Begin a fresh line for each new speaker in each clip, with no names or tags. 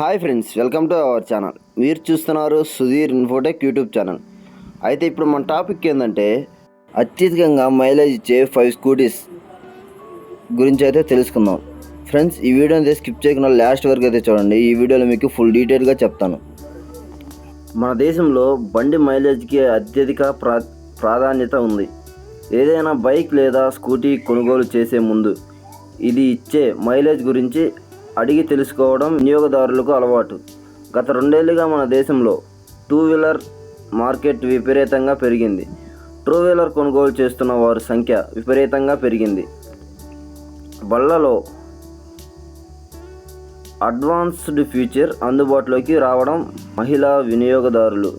Hi friends, welcome to our channel. మీరు చూస్తున్నారు Sudheer Infotech YouTube channel. అయితే ఇప్పుడు మన టాపిక్ ఏంటంటే అత్యధికంగా మైలేజ్ ఇచ్చే 5 స్కూటీస్ గురించి అయితే తెలుసుకుందాం. ఫ్రెండ్స్, ఈ వీడియోని అయితే స్కిప్ చేయకుండా లాస్ట్ వరకు అయితే చూడండి. ఈ వీడియోలో మీకు ఫుల్ డీటెయిల్గా చెప్తాను. మన దేశంలో బండి మైలేజ్కి అత్యధిక ప్రాధాన్యత ఉంది. ఏదైనా బైక్ లేదా స్కూటీ కొనుగోలు చేసే ముందు ఇది ఇచ్చే మైలేజ్ గురించి అడిగి తెలుసుకోవడం వినియోగదారులకు అలవాటు. గత 2 ఏళ్లుగా మన దేశంలో 2 వీలర్ మార్కెట్ విపరీతంగా పెరిగింది. 2 వీలర్ కొనుగోలు చేస్తున్న వారి సంఖ్య విపరీతంగా పెరిగింది. బళ్లలో అడ్వాన్స్డ్ ఫీచర్ అందుబాటులోకి రావడం, మహిళా వినియోగదారులు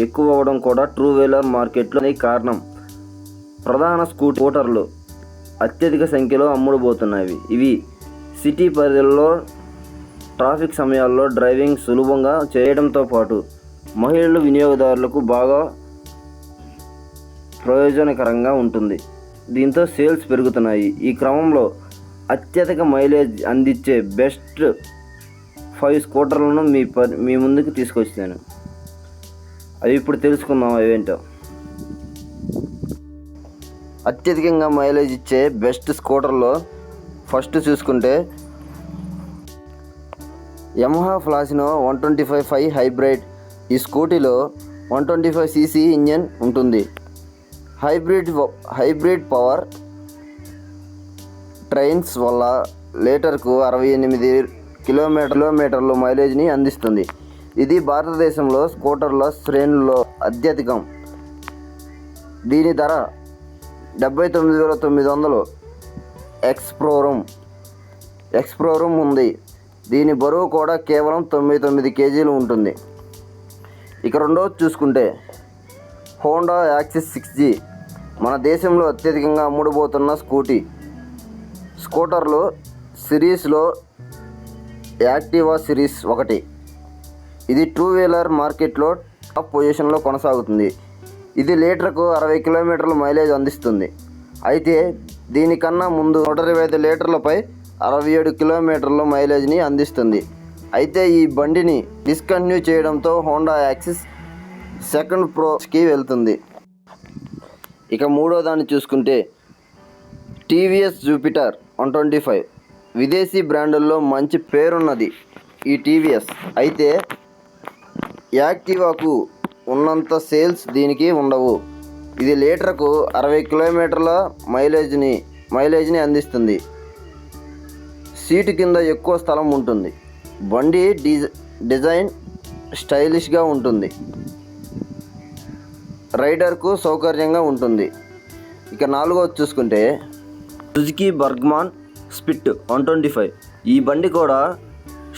ఎక్కువ అవ్వడం కూడా 2 వీలర్ మార్కెట్లో కారణం. ప్రధాన స్కూటర్లు అత్యధిక సంఖ్యలో అమ్ముడుపోతున్నవి. ఇవి సిటీ పరిధిలో ట్రాఫిక్ సమయాల్లో డ్రైవింగ్ సులభంగా చేయడంతో పాటు మహిళలు వినియోగదారులకు బాగా ప్రయోజనకరంగా ఉంటుంది. దీంతో సేల్స్ పెరుగుతున్నాయి. ఈ క్రమంలో అత్యధిక మైలేజ్ అందించే బెస్ట్ 5 స్కూటర్లను మీ ముందుకు తీసుకొచ్చాను. అవి ఇప్పుడు తెలుసుకుందాం అవేంటో. అత్యధికంగా మైలేజ్ ఇచ్చే బెస్ట్ స్కూటర్లో ఫస్ట్ చూసుకుంటే యమహా ఫ్లాసినో 125 హైబ్రిడ్. ఈ స్కూటీలో 125cc ఇంజన్ ఉంటుంది. హైబ్రిడ్ పవర్ ట్రైన్స్ వల్ల లీటర్కు 68 కిలోమీటర్ల మైలేజ్ని అందిస్తుంది. ఇది భారతదేశంలో స్కూటర్ల శ్రేణుల్లో అత్యధికం. దీని ధర 79,900. ఎక్స్ప్లోరూమ్ ఉంది. దీని బరువు కూడా కేవలం 99 కేజీలు ఉంటుంది. ఇక రెండవది చూసుకుంటే హోండా యాక్సిస్ 6G. మన దేశంలో అత్యధికంగా అమ్ముడుపోతున్న స్కూటర్లు సిరీస్లో యాక్టివా సిరీస్ 1. ఇది 2 వీలర్ మార్కెట్లో టాప్ పొజిషన్లో కొనసాగుతుంది. ఇది లీటర్కు 60 కిలోమీటర్ల మైలేజ్ అందిస్తుంది. అయితే దీనికన్నా ముందు 125 లీటర్లపై 67 కిలోమీటర్ల మైలేజ్ని అందిస్తుంది. అయితే ఈ బండిని డిస్కంటిన్యూ చేయడంతో హోండా యాక్సిస్ సెకండ్ ప్రోకి వెళ్తుంది. ఇక మూడో దాన్ని చూసుకుంటే టీవీఎస్ జూపిటర్ 125. విదేశీ బ్రాండుల్లో మంచి పేరున్నది ఈ టీవీఎస్. అయితే యాక్టివాకు ఉన్నంత సేల్స్ దీనికి ఉండవు. ఇది లీటర్కు 60 కిలోమీటర్ల మైలేజ్ని అందిస్తుంది. సీటు కింద ఎక్కువ స్థలం ఉంటుంది. బండి డిజైన్ స్టైలిష్గా ఉంటుంది. రైడర్కు సౌకర్యంగా ఉంటుంది. ఇక నాలుగోది చూసుకుంటే సుజుకి బర్గ్మాన్ స్పిట్ 125. ఈ బండి కూడా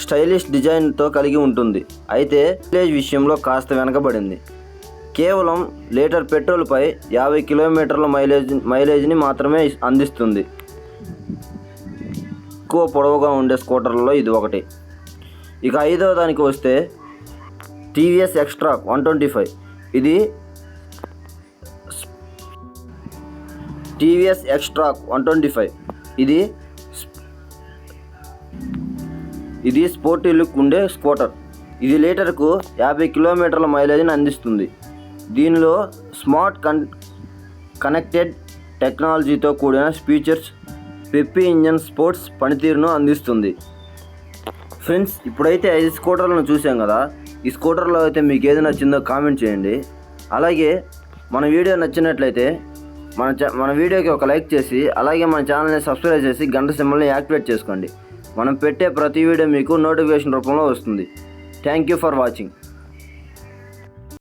స్టైలిష్ డిజైన్తో కలిగి ఉంటుంది. అయితే మైలేజ్ విషయంలో కాస్త వెనకబడింది. కేవలం లీటర్ పెట్రోల్పై 50 కిలోమీటర్ల మైలేజ్ని మాత్రమే అందిస్తుంది. ఎక్కువ పొడవుగా ఉండే స్కూటర్లలో ఇది ఒకటి. ఇక ఐదవ దానికి వస్తే టీవీఎస్ ఎక్స్ట్రాక్ 125. టీవీఎస్ ఎక్స్ట్రాక్ 125 ఇది స్పోర్టీ లుక్ ఉండే స్కూటర్. ఇది లీటర్కు 50 కిలోమీటర్ల మైలేజ్ని అందిస్తుంది. దీనిలో స్మార్ట్ కనెక్టెడ్ టెక్నాలజీతో కూడిన ఫీచర్స్ పెప్పి ఇంజన్ స్పోర్ట్స్ పనితీరును అందిస్తుంది. ఫ్రెండ్స్, ఇప్పుడైతే 5 స్కూటర్లను చూసాం కదా. ఈ స్కూటర్లో అయితే మీకు ఏది నచ్చిందో కామెంట్ చేయండి. అలాగే మన వీడియో నచ్చినట్లయితే మన వీడియోకి ఒక లైక్ చేసి, అలాగే మన ఛానల్ని సబ్స్క్రైబ్ చేసి గంట సింబల్ని యాక్టివేట్ చేసుకోండి. మనం పెట్టే ప్రతి వీడియో మీకు నోటిఫికేషన్ రూపంలో వస్తుంది. Thank you for watching.